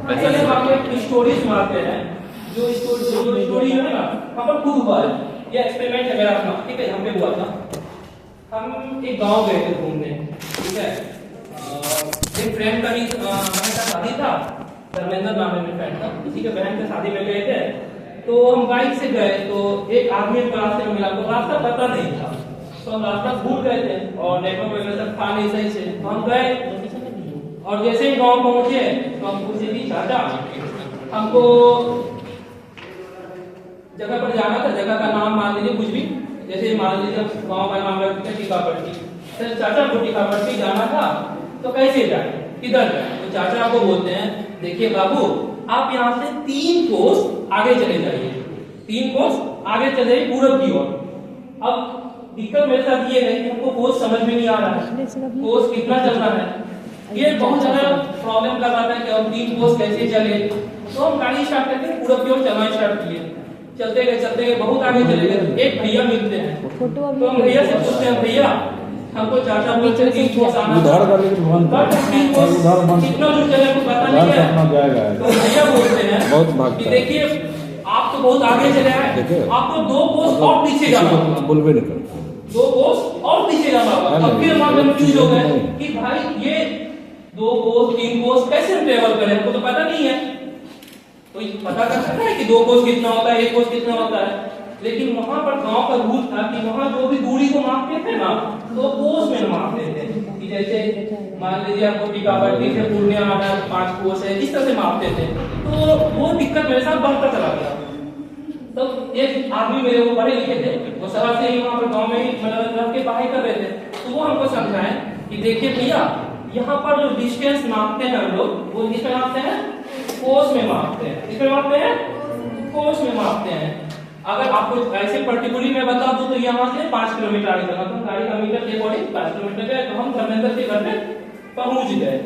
चलिए हम आपको एक स्टोरी सुनाते हैं। जो स्टोरी है ना, वहाँ पर खूब हुआ है। ये एक्सपेरिमेंट है मेरा अपना, ठीक है, हम पे हुआ था। हम एक गांव गए थे घूमने, ठीक है। एक फ्रेंड का ही बहन का शादी था, धर्मेंद्र नाम है मेरे फ्रेंड का, किसी के बहन के शादी में गए थे। तो हम बाइक से गए, तो एक आदमी को रास्ते में मिला, तो रास्ता पता नहीं था, तो हम रास्ता भूल गए थे और नेटवर्क वगैरह सब था नहीं सही से। तो हम गए और जैसे ही गांव पहुंचे तो हम पूछे कि चाचा हमको जगह पर जाना था, जगह का नाम मान लीजिए कुछ भी, जैसे मान लीजिए गांव का नाम रखते हैं टीकापट्टी, तो चाचा को टीकापट्टी जाना था, तो कैसे जाए, किधर जाए? तो चाचा आपको बोलते हैं, देखिए बाबू आप यहाँ से 3 कोस आगे चले जाइए, 3 कोस आगे चले जाइए पूरब की ओर। अब दिक्कत मेरे साथ ये है कि हमको कोस समझ में नहीं आ रहा है, कोस कितना चलना है, ये बहुत ज्यादा प्रॉब्लम कर रहा था कि अब 3 कोस कैसे चले। तो हम गाड़ी स्टार्ट करके पूरब की ओर चलना स्टार्ट किए, चलते गए बहुत आगे चले गए। एक भैया मिलते हैं, तो हम भैया से पूछते हैं, भैया हमको चाचा बोलते हैं 3 कोस आना कितना दूर चले हमको पता नहीं है। तो भैया बोलते हैं कि देखिए आप तो बहुत आगे चले आए, आपको 2 कोस और पीछे जाना होगा, 2 कोस और पीछे जाना होगा। अब फिर हम कंफ्यूज हो गए कि भाई ये 2 कोस 3 कोस कैसे हम ट्रेवल करें, हमको तो पता नहीं है। तो पता कर सकता है कि 2 कोस कितना होता है, 1 कोस कितना होता है, लेकिन वहां पर गांव का रूल था कि वहां जो भी दूरी को मापते थे ना, तो कोस में मापते थे। कि जैसे मान लीजिए आपको टीकापट्टी से पूर्णिया आना 5 कोस है, इस तरह से मापते थे। तो वो दिक्कत मेरे साथ बढ़ता चला गया। तो एक आदमी मेरे वो पढ़े लिखे थे, वो शहर से ही वहां पर गांव में ही मतलब रह के पढ़ाई कर रहे थे। तो वो हमको समझाए कि देखिए भैया यहाँ पर जो डिस्टेंस मापते हैं हम लोग, वो किसमें मापते हैं, कोस में मापते हैं। किसमें मापते हैं, कोस में मापते हैं। अगर आपको ऐसे पर्टिकुलरली मैं बता दूं तो यहाँ से 5 किलोमीटर आगे चलना, तो गाड़ी का मीटर के अकॉर्डिंग 5 किलोमीटर गए, तो हम धर्मेंद्र के घर में पहुंच गए।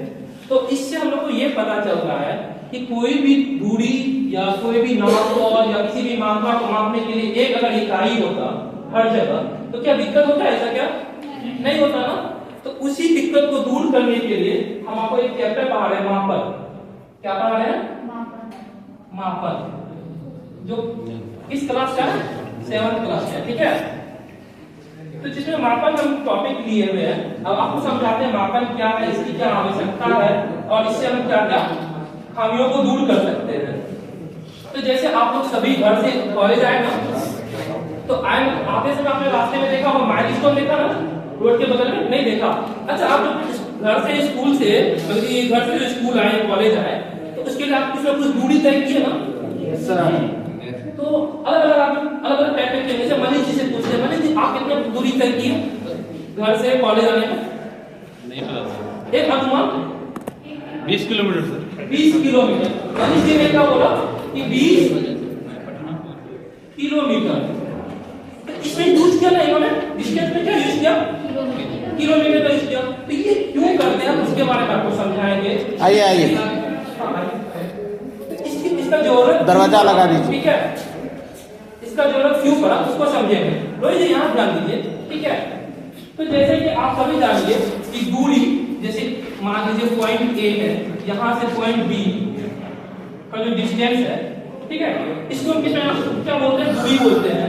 तो इससे हम लोग को ये पता चल रहा है कि कोई भी दूरी या कोई भी नाप या किसी भी मात्रा को मापने के लिए एक अगर इकाई होता हर जगह, तो क्या दिक्कत होता है? ऐसा क्या नहीं होता ना। तो उसी दिक्कत को दूर करने के लिए हम आपको एक चैप्टर पढ़ा रहे हैं, मापन। क्या पढ़ा रहे हैं? मापन, जो इस क्लास का 7th क्लास है, ठीक है। तो जिसमें मापन हम टॉपिक लिए हुए हैं, अब आपको समझाते हैं मापन क्या है, इसकी क्या आवश्यकता है और इससे हम क्या क्या खामियों को दूर कर सकते हैं। तो जैसे आप लोग सभी घर से कॉलेज आए ना, तो आते समय आपने रास्ते में देखा वो माइलस्टोन देखा ना, रोड के बगल में नहीं देखा। अच्छा आप लोग घर से स्कूल से बल्कि घर से स्कूल आए कॉलेज आए, तो उसके लिए आप कुछ दूरी तय की है ना। तो अलग अलग टाइप के, जैसे मनीष जी से पूछते हैं, मनीष जी आप कितनी दूरी तय की है घर से कॉलेज आने में? नहीं पता, एक अनुमान 20 kilometre sir. 20 kilometre. Manish ji ने क्या बोला कि 20 किलोमीटर। तो इसमें यूज किया ना इन्होंने, डिस्टेंस में क्या यूज किया? किलोमीटर का यूज किया। तो ये क्यों करते हैं उसके बारे में आपको समझाएंगे। आइए इसका जरूरत दरवाजा लगा दीजिए, ठीक है। इसका जरूरत क्यों पड़ा उसको समझेंगे। रोहित जी यहाँ ध्यान दीजिए, ठीक है। तो जैसे कि आप सभी जानिए कि दूरी, जैसे मान लीजिए पॉइंट ए है, यहाँ से पॉइंट बी का जो डिस्टेंस है, ठीक है, इसको हम क्या बोलते हैं? दूरी बोलते हैं।